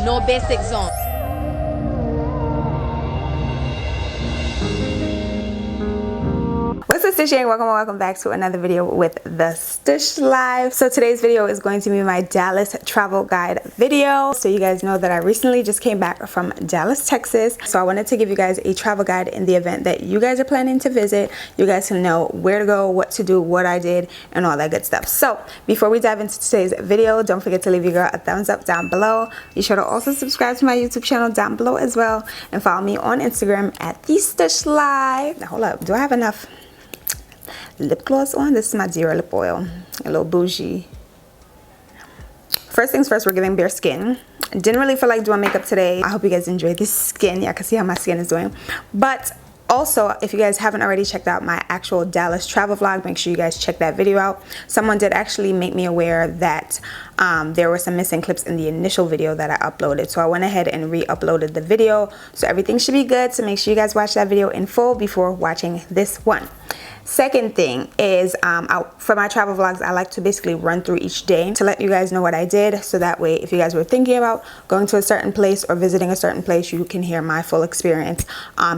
no basic zone. What's up, Stushy, and welcome back to another video with the Stush Life. So today's video is going to be my Dallas travel guide video. So you guys know that I recently just came back from Dallas, Texas. So I wanted to give you guys a travel guide in the event that you guys are planning to visit. You guys can know where to go, what to do, what I did, and all that good stuff. So before we dive into today's video, don't forget to leave your girl a thumbs up down below. Be sure to also subscribe to my YouTube channel down below as well, and follow me on Instagram at the Stush Life. Now hold up, do I have enough lip gloss on? This is my Zero lip oil, a little bougie. First things first, we're giving bare skin. Didn't really feel like doing makeup today. I hope you guys enjoyed this skin. Yeah, I can see how my skin is doing. But also, if you guys haven't already checked out my actual Dallas travel vlog, make sure you guys check that video out. Someone did actually make me aware that there were some missing clips in the initial video that I uploaded. So I went ahead and re-uploaded the video. So everything should be good. So make sure you guys watch that video in full before watching this one. Second thing is for my travel vlogs, I like to basically run through each day to let you guys know what I did, so that way if you guys were thinking about going to a certain place or visiting a certain place, you can hear my full experience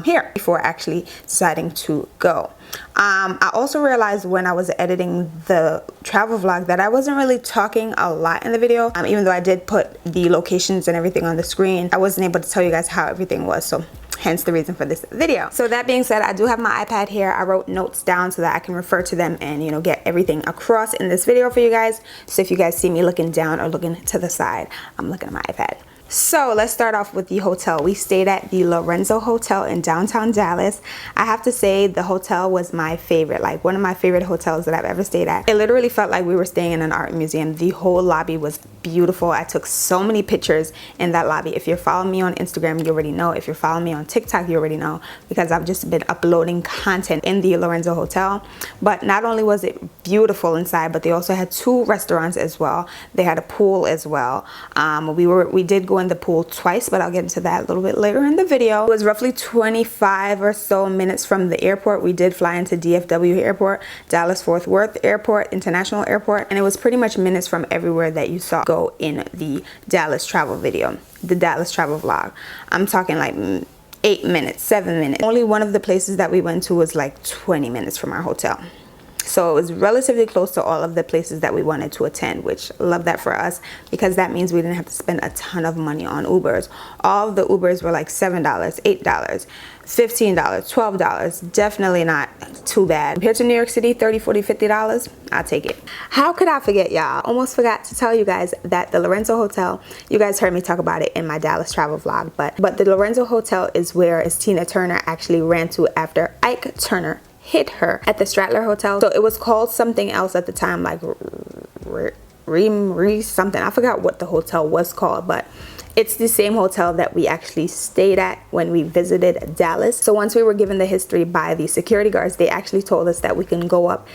here before actually deciding to go. I also realized when I was editing the travel vlog that I wasn't really talking a lot in the video. Even though I did put the locations and everything on the screen, I wasn't able to tell you guys how everything was, so hence the reason for this video. So that being said, I do have my iPad here. I wrote notes down so that I can refer to them and, you know, get everything across in this video for you guys. So if you guys see me looking down or looking to the side, I'm looking at my iPad. So let's start off with the hotel. We stayed at the Lorenzo Hotel in downtown Dallas. I have to say the hotel was my favorite, like one of my favorite hotels that I've ever stayed at. It literally felt like we were staying in an art museum. The whole lobby was beautiful. I took so many pictures in that lobby. If you're following me on Instagram, you already know. If you're following me on TikTok, you already know, because I've just been uploading content in the Lorenzo Hotel. But not only was it beautiful inside, but they also had 2 restaurants as well. They had a pool as well. We did go in the pool twice, but I'll get into that a little bit later in the video. It was roughly 25 or so minutes from the airport. We did fly into DFW Airport, Dallas Fort Worth Airport, International Airport, and it was pretty much minutes from everywhere that you saw go in the Dallas travel video, the Dallas travel vlog. I'm talking like 8 minutes, 7 minutes. Only one of the places that we went to was like 20 minutes from our hotel. So it was relatively close to all of the places that we wanted to attend, which love that for us, because that means we didn't have to spend a ton of money on Ubers. All of the Ubers were like $7, $8, $15, $12. Definitely not too bad. Compared to New York City, $30, $40, $50, I'll take it. How could I forget, y'all? Almost forgot to tell you guys that the Lorenzo Hotel, you guys heard me talk about it in my Dallas travel vlog, but the Lorenzo Hotel is where Tina Turner actually ran to after Ike Turner hit her at the Stratler Hotel. So it was called something else at the time, like something. I forgot what the hotel was called, but it's the same hotel that we actually stayed at when we visited Dallas. So once we were given the history by the security guards, they actually told us that we could go up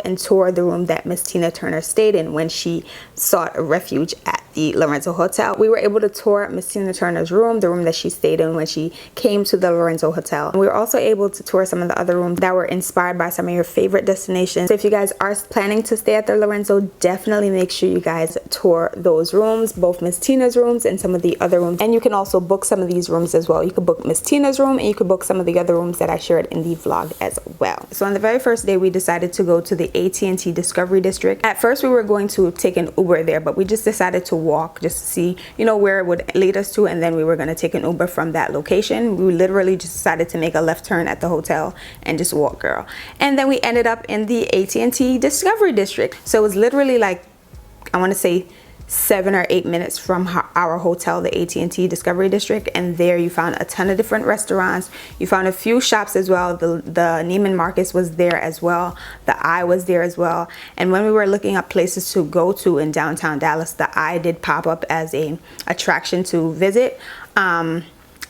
and tour the room that Miss Tina Turner stayed in when she sought refuge at the Lorenzo Hotel. We were able to tour Miss Tina Turner's room, the room that she stayed in when she came to the Lorenzo Hotel. And we were also able to tour some of the other rooms that were inspired by some of your favorite destinations. So if you guys are planning to stay at the Lorenzo, definitely make sure you guys tour those rooms, both Miss Tina's rooms and some of the other rooms. And you can also book some of these rooms as well. You could book Miss Tina's room, and you could book some of the other rooms that I shared in the vlog as well. So on the very first day, we decided to go to the ATT Discovery District. At first, we were going to take an Uber there, but we just decided to walk just to see, you know, where it would lead us to, and then we were going to take an Uber from that location. We literally just decided to make a left turn at the hotel and just walk, girl. And then we ended up in the ATT Discovery District. So it was literally like, I want to say 7 or 8 minutes from our hotel, the AT&T Discovery District, and there you found a ton of different restaurants. You found a few shops as well. The Neiman Marcus was there as well. The Eye was there as well. And when we were looking up places to go to in downtown Dallas, the Eye did pop up as a attraction to visit.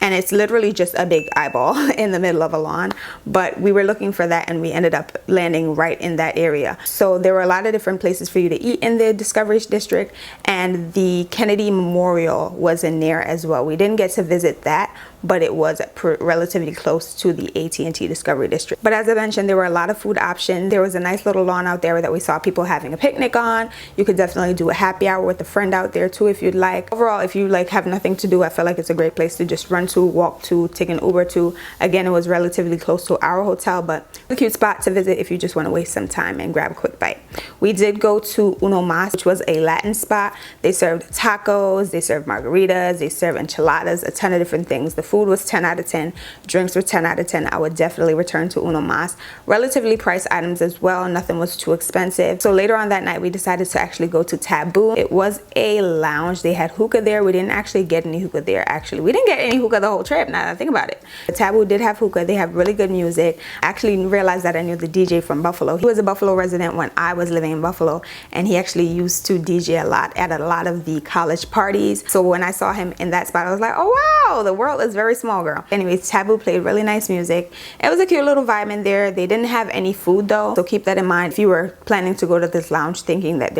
and it's literally just a big eyeball in the middle of a lawn. But we were looking for that and we ended up landing right in that area. So there were a lot of different places for you to eat in the Discovery District, and the Kennedy Memorial was in there as well. We didn't get to visit that, but it was relatively close to the ATT Discovery District. But as I mentioned, there were a lot of food options. There was a nice little lawn out there that we saw people having a picnic on. You could definitely do a happy hour with a friend out there too if you'd like. Overall, if you like have nothing to do, I feel like it's a great place to just run to, walk to, take an Uber to. Again, it was relatively close to our hotel, but a cute spot to visit if you just want to waste some time and grab a quick bite. We did go to Uno Mas, which was a Latin spot. They served tacos, they served margaritas, they served enchiladas, a ton of different things. The food was 10 out of 10. Drinks were 10 out of 10. I would definitely return to Uno Mas. Relatively priced items as well. Nothing was too expensive. So later on that night, we decided to actually go to Taboo. It was a lounge. They had hookah there. We didn't actually get any hookah there, actually. We didn't get any hookah the whole trip, now that I think about it. But Taboo did have hookah. They have really good music. I actually realized that I knew the DJ from Buffalo. He was a Buffalo resident when I was living in Buffalo, and he actually used to DJ a lot at a lot of the college parties. So when I saw him in that spot, I was like, oh wow, the world is very small, girl. Anyways, Taboo played really nice music. It was a cute little vibe in there. They didn't have any food though, so keep that in mind. If you were planning to go to this lounge thinking that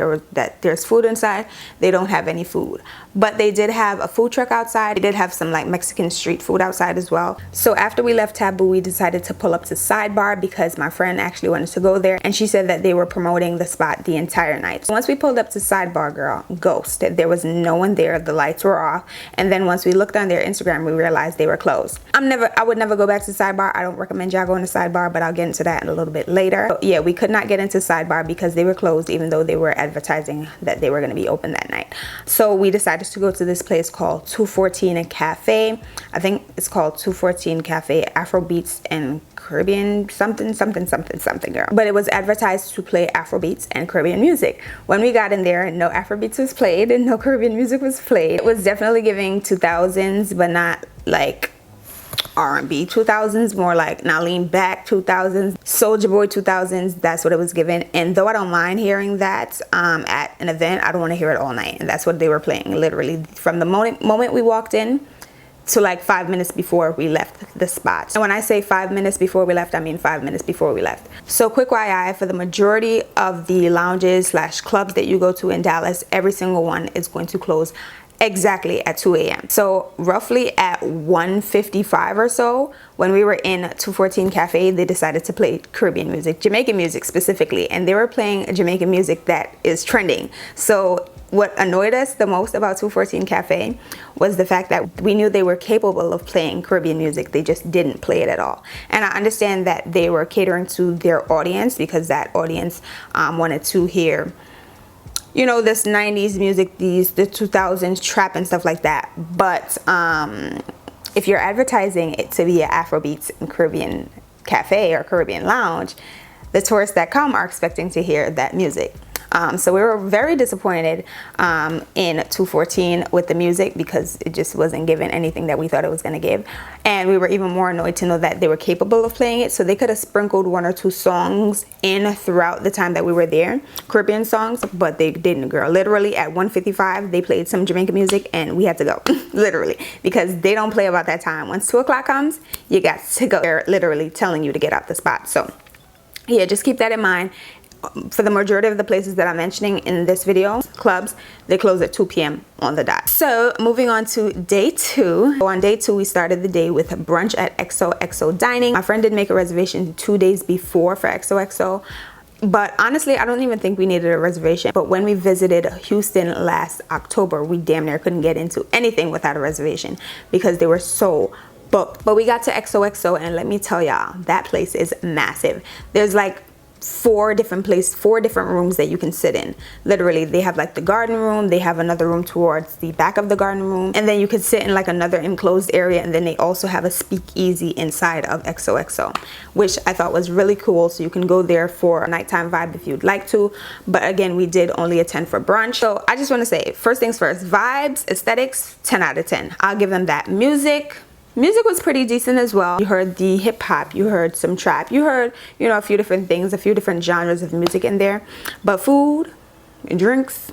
there's food inside, they don't have any food. But they did have a food truck outside. They did have some like Mexican street food outside as well. So after we left Taboo, we decided to pull up to Sidebar because my friend actually wanted to go there, and she said that they were promoting the spot the entire night. So once we pulled up to Sidebar, girl, ghost. There was no one there. The lights were off. And then once we looked on their Instagram, we realized they were closed. I would never go back to Sidebar. I don't recommend y'all going to Sidebar, but I'll get into that in a little bit later. So yeah, we could not get into Sidebar because they were closed, even though they were advertising that they were going to be open that night. So we decided to go to this place called 214 Cafe. I think it's called 214 Cafe Afrobeats and Caribbean something girl. But it was advertised to play Afrobeats and Caribbean music. When we got in there, no Afrobeats was played and no Caribbean music was played. It was definitely giving 2000s, but not like R&B 2000s, more like now lean back 2000s, Soulja Boy 2000s. That's what it was given. And though I don't mind hearing that at an event, I don't want to hear it all night. And that's what they were playing, literally from the moment we walked in to like 5 minutes before we left the spot. And when I say 5 minutes before we left, I mean 5 minutes before we left. So quick YI, for the majority of the lounges / clubs that you go to in Dallas, every single one is going to close exactly at 2 a.m. So roughly at 1:55 or so, when we were in 214 Cafe, they decided to play Caribbean music, Jamaican music specifically, and they were playing Jamaican music that is trending. So what annoyed us the most about 214 Cafe was the fact that we knew they were capable of playing Caribbean music. They just didn't play it at all. And I understand that they were catering to their audience because that audience wanted to hear, you know, this 90s music, the 2000s trap and stuff like that. But if you're advertising it to be an Afrobeats and Caribbean cafe or Caribbean lounge, the tourists that come are expecting to hear that music. So we were very disappointed in 214 with the music because it just wasn't giving anything that we thought it was going to give. And we were even more annoyed to know that they were capable of playing it. So they could have sprinkled 1 or 2 songs in throughout the time that we were there, Caribbean songs, but they didn't, girl. Literally at 1:55, they played some Jamaican music and we had to go, literally, because they don't play about that time. Once 2 o'clock comes, you got to go. They're literally telling you to get out the spot. So yeah, just keep that in mind. For the majority of the places that I'm mentioning in this video, clubs, they close at 2 p.m. on the dot. So moving on to day 2. So on day 2, we started the day with a brunch at XOXO Dining. My friend did make a reservation 2 days before for XOXO. But honestly, I don't even think we needed a reservation. But when we visited Houston last October, we damn near couldn't get into anything without a reservation because they were so booked. But we got to XOXO, and let me tell y'all, that place is massive. There's like 4 different rooms that you can sit in. Literally, they have like the garden room, they have another room towards the back of the garden room, and then you could sit in like another enclosed area, and then they also have a speakeasy inside of XOXO, which I thought was really cool. So you can go there for a nighttime vibe if you'd like to, but again, we did only attend for brunch. So I just want to say, first things first, vibes, aesthetics, 10 out of 10. I'll give them that. Music was pretty decent as well. You heard the hip hop, you heard some trap, you heard, you know, a few different things, a few different genres of music in there. But food and drinks,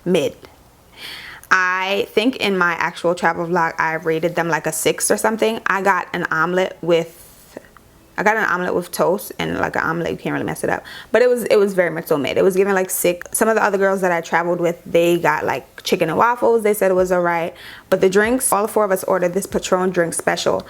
mid. I think in my actual travel vlog I rated them like a 6 or something. I got an omelet with toast, and like an omelet, you can't really mess it up, but it was very much so made. It was given like 6. Some of the other girls that I traveled with, they got like chicken and waffles. They said it was all right, but the drinks, all 4 of us ordered this Patron drink special.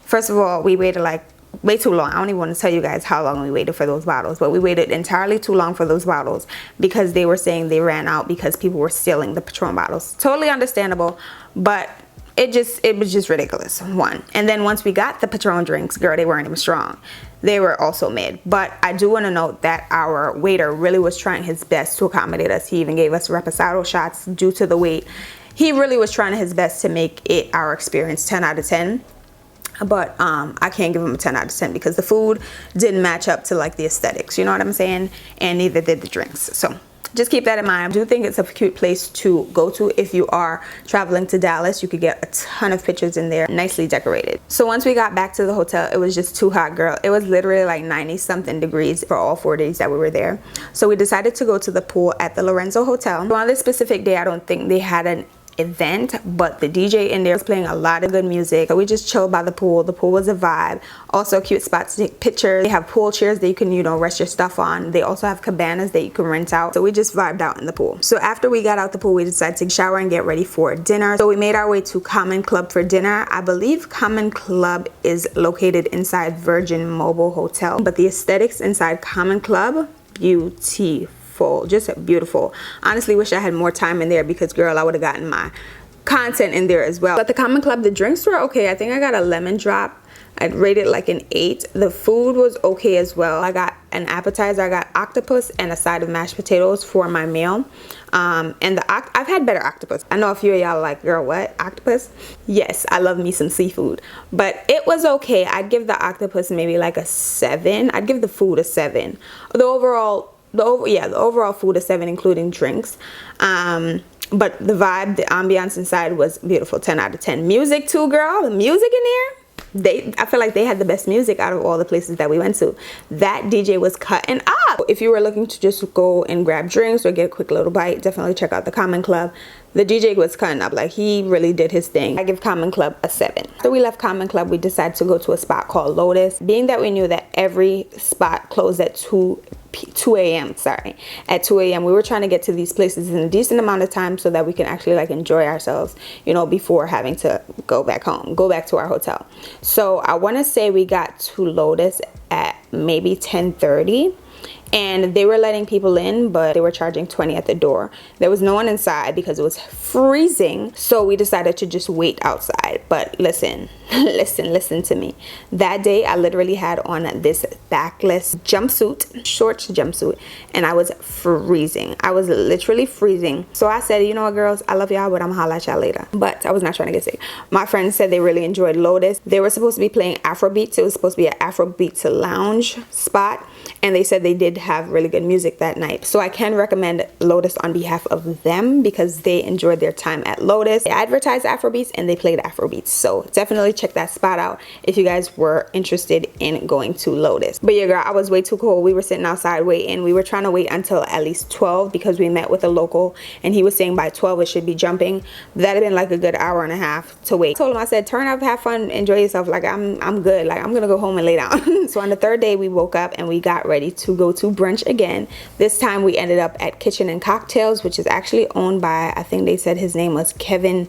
First of all, we waited like way too long. I don't even want to tell you guys how long we waited for those bottles, but we waited entirely too long for those bottles because they were saying they ran out because people were stealing the Patron bottles. Totally understandable, but it was just ridiculous. One. And then once we got the Patron drinks, girl, they weren't even strong. They were also mid. But I do want to note that our waiter really was trying his best to accommodate us. He even gave us reposado shots due to the wait. He really was trying his best to make it, our experience, 10 out of 10. But I can't give him a 10 out of 10 because the food didn't match up to like the aesthetics, you know what I'm saying? And neither did the drinks. So just keep that in mind. I do think it's a cute place to go to if you are traveling to Dallas. You could get a ton of pictures in there, nicely decorated. So once we got back to the hotel, it was just too hot, girl. It was literally like 90 something degrees for all 4 days that we were there. So we decided to go to the pool at the Lorenzo Hotel. So on this specific day, I don't think they had an event, but the DJ in there was playing a lot of good music. So we just chilled by the pool. The pool was a vibe. Also a cute spot to take pictures. They have pool chairs that you can, you know, rest your stuff on. They also have cabanas that you can rent out. So we just vibed out in the pool. So after we got out the pool, we decided to shower and get ready for dinner. So we made our way to Common Club for dinner. I believe Common Club is located inside Virgin Mobile Hotel, but the aesthetics inside Common Club, beautiful. Just beautiful. Honestly, wish I had more time in there because, girl, I would have gotten my content in there as well. But the Common Club, the drinks were okay. I think I got a lemon drop. I'd rate it like an 8. The food was okay as well. I got an appetizer. I got octopus and a side of mashed potatoes for my meal. And I've had better octopus. I know a few of y'all are like, girl, what? Octopus? Yes, I love me some seafood. But it was okay. I'd give the octopus maybe like a 7. I'd give the food a 7. The overall food is 7, including drinks. But the vibe, the ambiance inside was beautiful. 10 out of 10. Music too, girl. The music in there, I feel like they had the best music out of all the places that we went to. That DJ was cutting up. If you were looking to just go and grab drinks or get a quick little bite, definitely check out the Common Club. The DJ was cutting up. Like, he really did his thing. I give Common Club a 7. After we left Common Club, we decided to go to a spot called Lotus. Being that we knew that every spot closed at 2 a.m. At 2 a.m. we were trying to get to these places in a decent amount of time so that we can actually like enjoy ourselves, you know, before having to go back home, go back to our hotel. So I want to say we got to Lotus at maybe 10:30. And they were letting people in, but they were charging $20 at the door. There was no one inside because it was freezing. So we decided to just wait outside. But listen to me. That day, I literally had on this backless jumpsuit, short jumpsuit, and I was freezing. I was literally freezing. So I said, you know what, girls, I love y'all, but I'm gonna holla at y'all later. But I was not trying to get sick. My friends said they really enjoyed Lotus. They were supposed to be playing Afrobeats. It was supposed to be an Afrobeats lounge spot. And they said they did have really good music that night. So I can recommend Lotus on behalf of them because they enjoyed their time at Lotus. They advertised Afrobeats and they played Afrobeats. So definitely check that spot out if you guys were interested in going to Lotus. But yeah, girl, I was way too cold. We were sitting outside waiting. We were trying to wait until at least 12 because we met with a local and he was saying by 12 it should be jumping. That had been like a good hour and a half to wait. I told him, I said, turn up, have fun, enjoy yourself. Like, I'm good. Like, I'm gonna go home and lay down. So on the 3rd day, we woke up and we got ready to go to brunch again. This time we ended up at Kitchen and Cocktails, which is actually owned by, I think they said his name was Kevin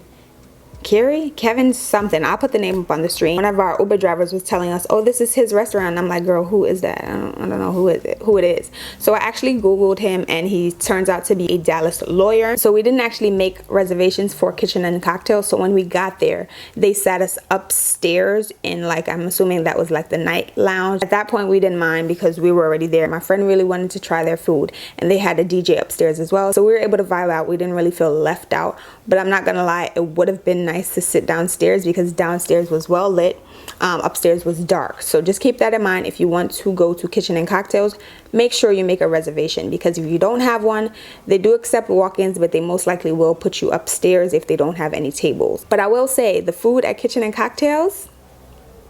something. I'll put the name up on the screen. One of our Uber drivers was telling us, oh, this is his restaurant. I'm like, girl, who is that? I don't know who it is. So I actually Googled him and he turns out to be a Dallas lawyer. So we didn't actually make reservations for Kitchen and Cocktails. So when we got there, they sat us upstairs in, like, I'm assuming that was like the night lounge. At that point, we didn't mind because we were already there. My friend really wanted to try their food and they had a DJ upstairs as well. So we were able to vibe out. We didn't really feel left out, but I'm not gonna lie, it would have been nice to sit downstairs because downstairs was well lit, upstairs was dark. So just keep that in mind. If you want to go to Kitchen and Cocktails, make sure you make a reservation because if you don't have one, they do accept walk-ins, but they most likely will put you upstairs if they don't have any tables. But I will say the food at Kitchen and Cocktails,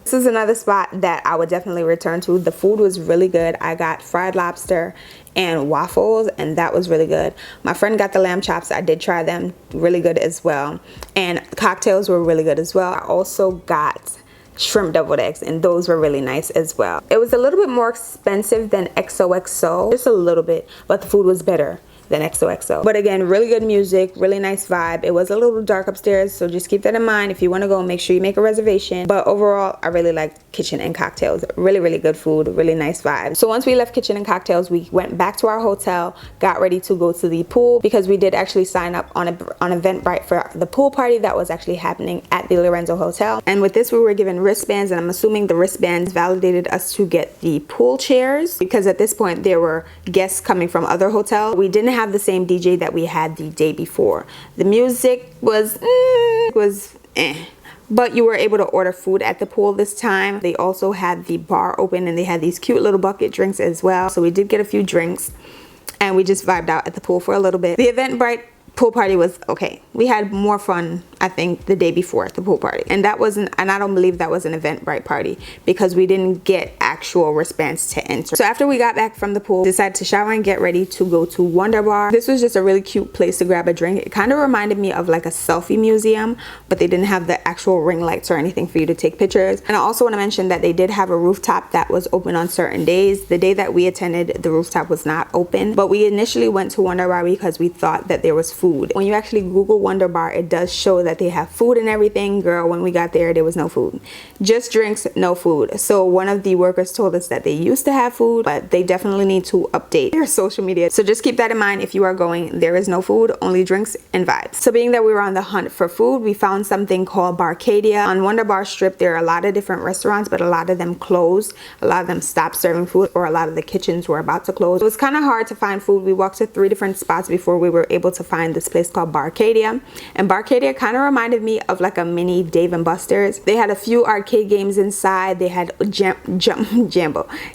This is another spot that I would definitely return to. The food was really good. I got fried lobster and waffles, and that was really good. My friend got the lamb chops. I did try them, really good as well. And cocktails were really good as well. I also got shrimp deviled eggs, and those were really nice as well. It was a little bit more expensive than XOXO, just a little bit, but the food was better than XOXO. But again, really good music, really nice vibe. It was a little dark upstairs, so just keep that in mind. If you want to go, make sure you make a reservation. But overall, I really liked Kitchen and Cocktails. Really, really good food, really nice vibe. So once we left Kitchen and Cocktails, we went back to our hotel, got ready to go to the pool, because we did actually sign up on Eventbrite for the pool party that was actually happening at the Lorenzo Hotel. And with this, we were given wristbands, and I'm assuming the wristbands validated us to get the pool chairs, because at this point there were guests coming from other hotels. We didn't have the same DJ that we had the day before. The music was but you were able to order food at the pool this time. They also had the bar open, and they had these cute little bucket drinks as well. So we did get a few drinks, and we just vibed out at the pool for a little bit. The Eventbrite pool party was okay. We had more fun, I think, the day before at the pool party, and that wasn't, and I don't believe that was an Eventbrite party, because we didn't get actual wristbands to enter. So after we got back from the pool, decided to shower and get ready to go to Wonder Bar. This was just a really cute place to grab a drink. It kind of reminded me of like a selfie museum, but they didn't have the actual ring lights or anything for you to take pictures. And I also want to mention that they did have a rooftop that was open on certain days. The day that we attended, the rooftop was not open, but we initially went to Wonder Bar because we thought that there was food. When you actually Google Wonder Bar, it does show that they have food and everything. Girl, when we got there was no food, just drinks, no food. So one of the workers told us that they used to have food, but they definitely need to update their social media. So just keep that in mind. If you are going, there is no food, only drinks and vibes. So being that we were on the hunt for food, we found something called Barcadia. On Wonder Bar Strip, there are a lot of different restaurants, but a lot of them closed. A lot of them stopped serving food, or a lot of the kitchens were about to close. It was kind of hard to find food. We walked to 3 different spots before we were able to find this place called Barcadia. And Barcadia kind of reminded me of like a mini Dave and Buster's. They had a few arcade games inside. They had Jumbo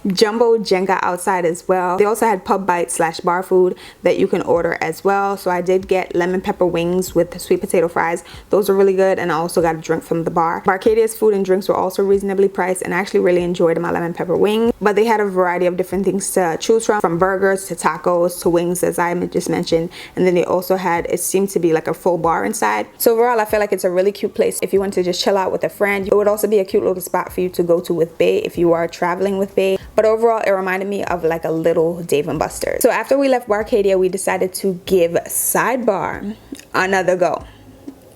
Jenga outside as well. They also had pub bite / bar food that you can order as well. So I did get lemon pepper wings with sweet potato fries. Those are really good, and I also got a drink from the bar. Barcadia's food and drinks were also reasonably priced, and I actually really enjoyed my lemon pepper wings. But they had a variety of different things to choose from burgers to tacos to wings, as I just mentioned. And then they also had, it seemed to be like a full bar inside. So overall, I feel like it's a really cute place if you want to just chill out with a friend. It would also be a cute little spot for you to go to with Bae if you are traveling with Bae. But overall, it reminded me of like a little Dave and Buster's. So after we left Barcadia, we decided to give Sidebar another go.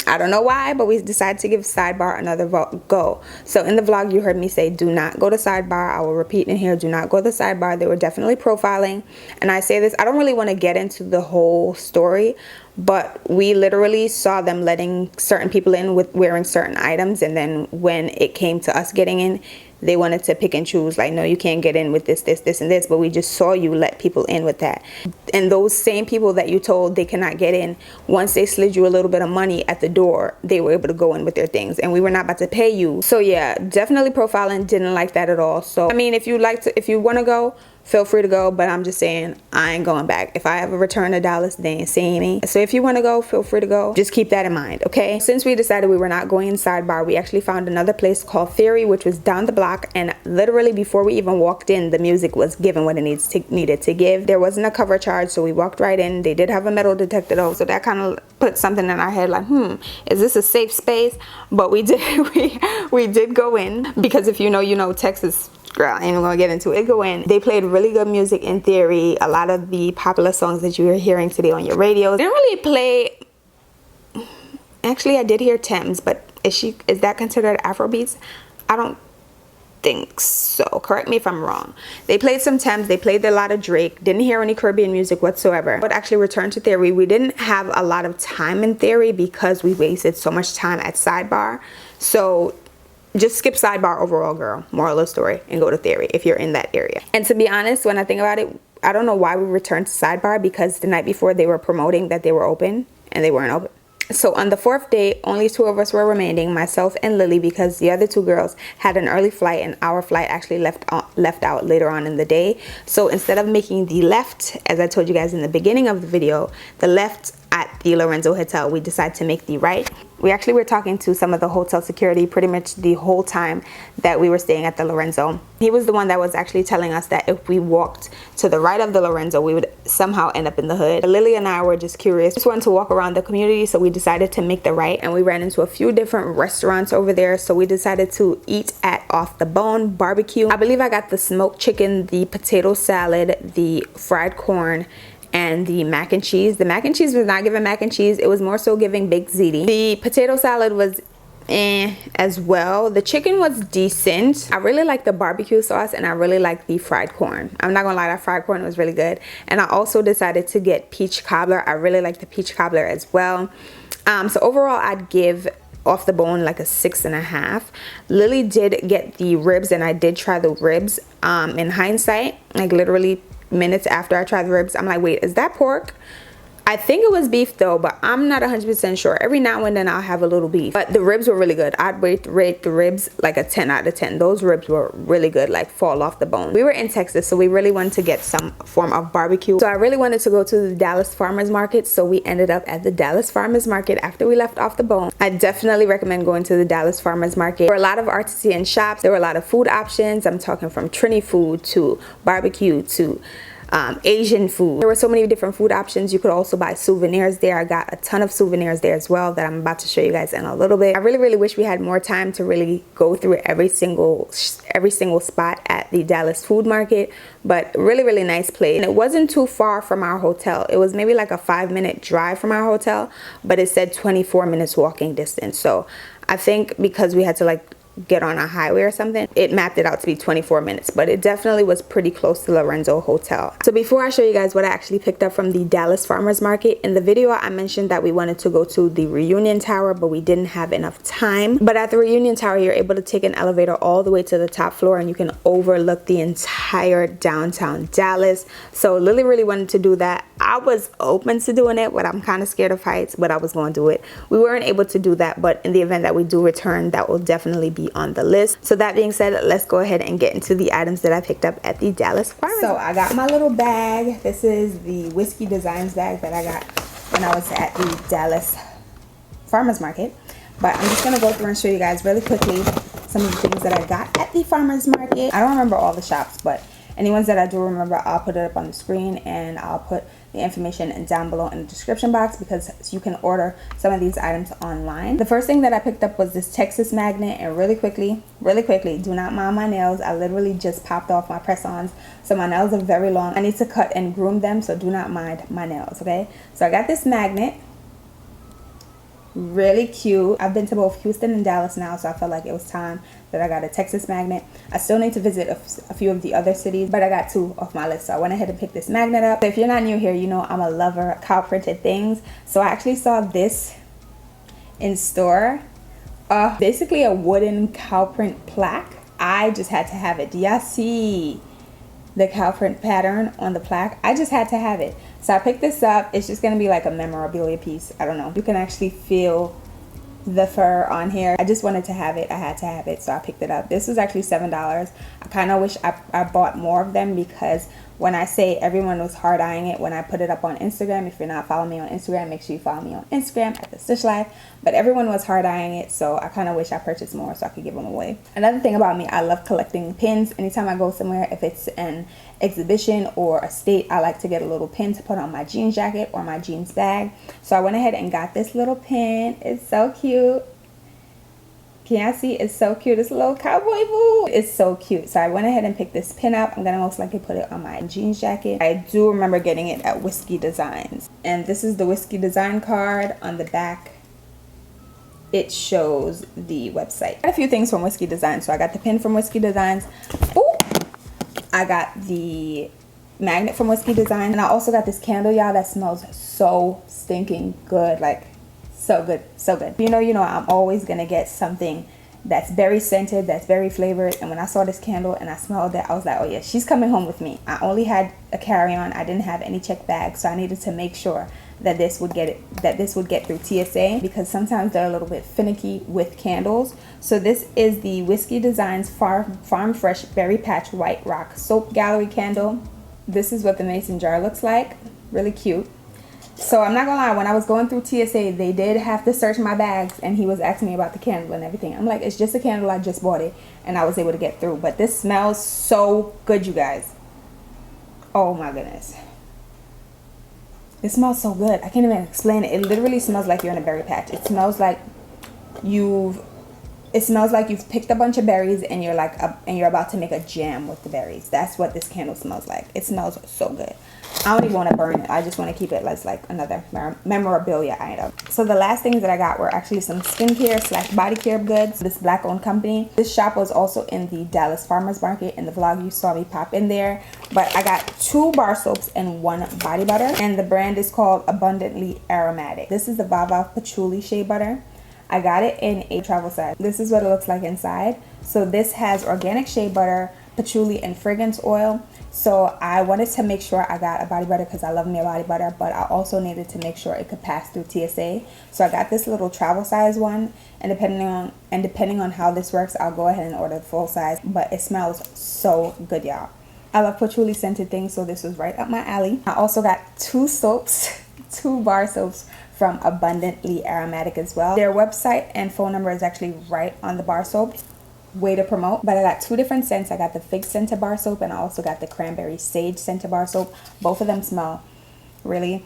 I don't know why, but we decided to give Sidebar another go. So in the vlog, you heard me say, do not go to Sidebar. I will repeat in here, do not go to Sidebar. They were definitely profiling. And I say this, I don't really want to get into the whole story, but we literally saw them letting certain people in with wearing certain items. And then when it came to us getting in, they wanted to pick and choose, like, no, you can't get in with this, and this, but we just saw you let people in with that. And those same people that you told they cannot get in, once they slid you a little bit of money at the door, they were able to go in with their things, and we were not about to pay you. So yeah, definitely profiling, didn't like that at all. So I mean, if you want to go, feel free to go, but I'm just saying, I ain't going back. If I ever return to Dallas, they ain't seeing me. So if you want to go, feel free to go. Just keep that in mind, okay? Since we decided we were not going in Sidebar, we actually found another place called Theory, which was down the block, and literally before we even walked in, the music was giving what it needed to give. There wasn't a cover charge, so we walked right in. They did have a metal detector though, so that kind of put something in our head like, is this a safe space? But we did go in, because if you know Texas, girl, I ain't even gonna get into it. Go in. They played really good music in Theory. A lot of the popular songs that you are hearing today on your radio. They didn't really play. Actually, I did hear Thames, but is that considered Afrobeats? I don't think so. Correct me if I'm wrong. They played some Thames. They played a lot of Drake. Didn't hear any Caribbean music whatsoever. But actually returned to Theory. We didn't have a lot of time in Theory because we wasted so much time at Sidebar. So just skip Sidebar overall, girl. Moral of the story, and go to Theory if you're in that area. And to be honest, when I think about it, I don't know why we returned to Sidebar, because the night before they were promoting that they were open, and they weren't open. So on the 4th day, only 2 of us were remaining, myself and Lily, because the other 2 girls had an early flight, and our flight actually left out later on in the day. So instead of making the left, as I told you guys in the beginning of the video, the left at the Lorenzo Hotel, we decided to make the right. We actually were talking to some of the hotel security pretty much the whole time that we were staying at the Lorenzo. He was the one that was actually telling us that if we walked to the right of the Lorenzo, we would somehow end up in the hood. Lily and I were just curious, just wanted to walk around the community, so we decided to make the right, and we ran into a few different restaurants over there. So we decided to eat at Off the Bone Barbecue. I believe I got the smoked chicken, the potato salad, the fried corn, and the mac and cheese. The mac and cheese was not giving mac and cheese, it was more so giving baked ziti. The potato salad was as well. The chicken was decent. I really like the barbecue sauce, and I really like the fried corn. I'm not gonna lie, that fried corn was really good. And I also decided to get peach cobbler. I really like the peach cobbler as well. So overall, I'd give Off the Bone like a 6.5. Lily did get the ribs, and I did try the ribs. In hindsight, like literally minutes after I tried the ribs, I'm like, wait, is that pork? I think it was beef though, but I'm not 100% sure. Every now and then I'll have a little beef, but the ribs were really good. I'd rate the ribs like a 10 out of 10. Those ribs were really good, like fall off the bone. We were in Texas, so we really wanted to get some form of barbecue. So I really wanted to go to the Dallas Farmers Market, so we ended up at the Dallas Farmers Market after we left Off the Bone. I definitely recommend going to the Dallas Farmers Market. There were a lot of artisan shops. There were a lot of food options. I'm talking from Trini food to barbecue to Asian food. There were so many different food options. You could also buy souvenirs there. I got a ton of souvenirs there as well that I'm about to show you guys in a little bit. I really wish we had more time to really go through every single spot at the Dallas food market, but really nice place. And it wasn't too far from our hotel. It was maybe like a 5-minute drive from our hotel, but it said 24 minutes walking distance. So I think because we had to like get on a highway or something, it mapped it out to be 24 minutes, but it definitely was pretty close to Lorenzo Hotel. So before I show you guys what I actually picked up from the Dallas Farmers Market, in the video I mentioned that we wanted to go to the Reunion Tower, but we didn't have enough time. But at the Reunion Tower, you're able to take an elevator all the way to the top floor, and you can overlook the entire downtown Dallas. So Lily really wanted to do that. I was open to doing it, but I'm kind of scared of heights, but I was going to do it. We weren't able to do that, but in the event that we do return, that will definitely be on the list. So that being said, let's go ahead and get into the items that I picked up at the Dallas Farmers. So I got my little bag. This is the Whiskey Designs bag that I got when I was at the Dallas Farmers Market. But I'm just gonna go through and show you guys really quickly some of the things that I got at the Farmers Market. I don't remember all the shops, but any ones that I do remember, I'll put it up on the screen, and I'll put the information down below in the description box, because you can order some of these items online. The first thing that I picked up was this Texas magnet, and really quickly, do not mind my nails. I literally just popped off my press-ons, so my nails are very long. I need to cut and groom them, so do not mind my nails, okay? So I got this magnet. Really cute. I've been to both Houston and Dallas now, so I felt like it was time that I got a Texas magnet. I still need to visit a few of the other cities, but I got 2 off my list, so I went ahead and picked this magnet up. So if you're not new here, you know I'm a lover of cow printed things. So I actually saw this in store. Basically a wooden cow print plaque. I just had to have it. Do y'all see the cow print pattern on the plaque? I just had to have it. So I picked this up. It's just gonna be like a memorabilia piece. I don't know. You can actually feel the fur on here. I just wanted to have it. I had to have it, so I picked it up. This was actually $7. I kind of wish I bought more of them, because when I say everyone was hard eyeing it when I put it up on Instagram, if you're not following me on Instagram, make sure you follow me on Instagram at the Stush Life. But everyone was hard eyeing it, so I kind of wish I purchased more so I could give them away. Another thing about me, I love collecting pins. Anytime I go somewhere, if it's an exhibition or a state, I like to get a little pin to put on my jeans jacket or my jeans bag. So I went ahead and got this little pin. It's so cute. Can y'all see? It's so cute. It's a little cowboy boot. It's so cute. So I went ahead and picked this pin up. I'm gonna most likely put it on my jeans jacket. I do remember getting it at Whiskey Designs, and this is the Whiskey Design card. On the back it shows the website. I got a few things from Whiskey Designs. So I got the pin from Whiskey Designs. Ooh, I got the magnet from Whiskey Design, and I also got this candle, y'all, that smells so stinking good. Like, so good, so good. You know I'm always gonna get something that's very scented, that's very flavored. And when I saw this candle and I smelled that, I was like, oh yeah, she's coming home with me. I only had a carry-on. I didn't have any check bags, so I needed to make sure that this would get through TSA, because sometimes they're a little bit finicky with candles. So this is the Whiskey Designs Farm Fresh Berry Patch White Rock Soap Gallery candle. This is what the mason jar looks like. Really cute. So I'm not gonna lie, when I was going through TSA, they did have to search my bags, and he was asking me about the candle and everything. I'm like, it's just a candle, I just bought it, and I was able to get through. But this smells so good, you guys. Oh my goodness. It smells so good. I can't even explain it. It literally smells like you're in a berry patch. It smells like you've picked a bunch of berries and you're about to make a jam with the berries. That's what this candle smells like. It smells so good. I don't even want to burn it. I just want to keep it as like another memorabilia item. So the last things that I got were actually some skincare / body care goods. This black owned company. This shop was also in the Dallas Farmers Market. In the vlog you saw me pop in there. But I got 2 bar soaps and 1 body butter. And the brand is called Abundantly Aromatic. This is the Vava Patchouli Shea Butter. I got it in a travel size. This is what it looks like inside. So this has organic shea butter, patchouli, and fragrance oil. So I wanted to make sure I got a body butter because I love me a body butter, but I also needed to make sure it could pass through TSA. So I got this little travel size one, and depending on how this works, I'll go ahead and order the full size. But it smells so good, y'all. I love patchouli scented things, so this was right up my alley. I also got 2 soaps, 2 bar soaps from Abundantly Aromatic as well. Their website and phone number is actually right on the bar soap. Way to promote. But I got 2 different scents. I got the fig scented bar soap, and I also got the cranberry sage scented bar soap. Both of them smell really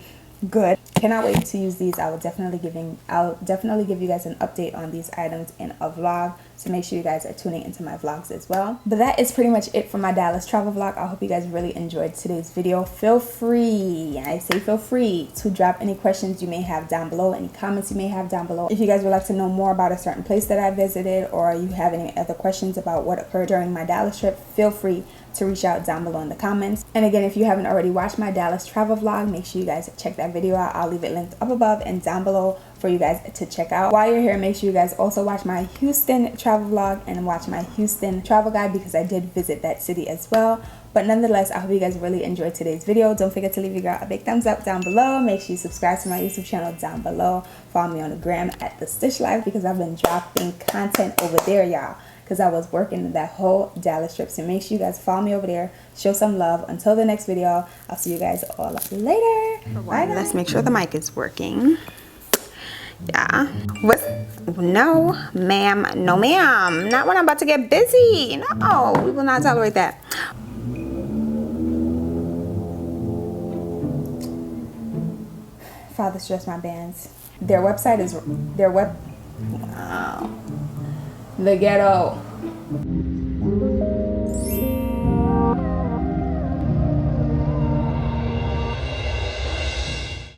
good. Cannot wait to use these. I'll definitely give you guys an update on these items in a vlog, so make sure you guys are tuning into my vlogs as well. But that is pretty much it for my Dallas travel vlog. I hope you guys really enjoyed today's video. Feel free, and I say feel free, to drop any questions you may have down below, any comments you may have down below. If you guys would like to know more about a certain place that I visited, or you have any other questions about what occurred during my Dallas trip, feel free to reach out down below in the comments. And again, if you haven't already watched my Dallas travel vlog, make sure you guys check that video out. I'll leave it linked up above and down below for you guys to check out. While you're here, make sure you guys also watch my Houston travel vlog and watch my Houston travel guide, because I did visit that city as well. But nonetheless, I hope you guys really enjoyed today's video. Don't forget to leave your girl a big thumbs up down below. Make sure you subscribe to my YouTube channel down below. Follow me on the gram at the Stush Life, because I've been dropping content over there, y'all, because I was working that whole Dallas trip. So make sure you guys follow me over there. Show some love. Until the next video, I'll see you guys all later. Bye, guys. Let's make sure the mic is working. Yeah. No, ma'am. No, ma'am. Not when I'm about to get busy. No, we will not tolerate that. Father Stress My Bands. Their website is the ghetto.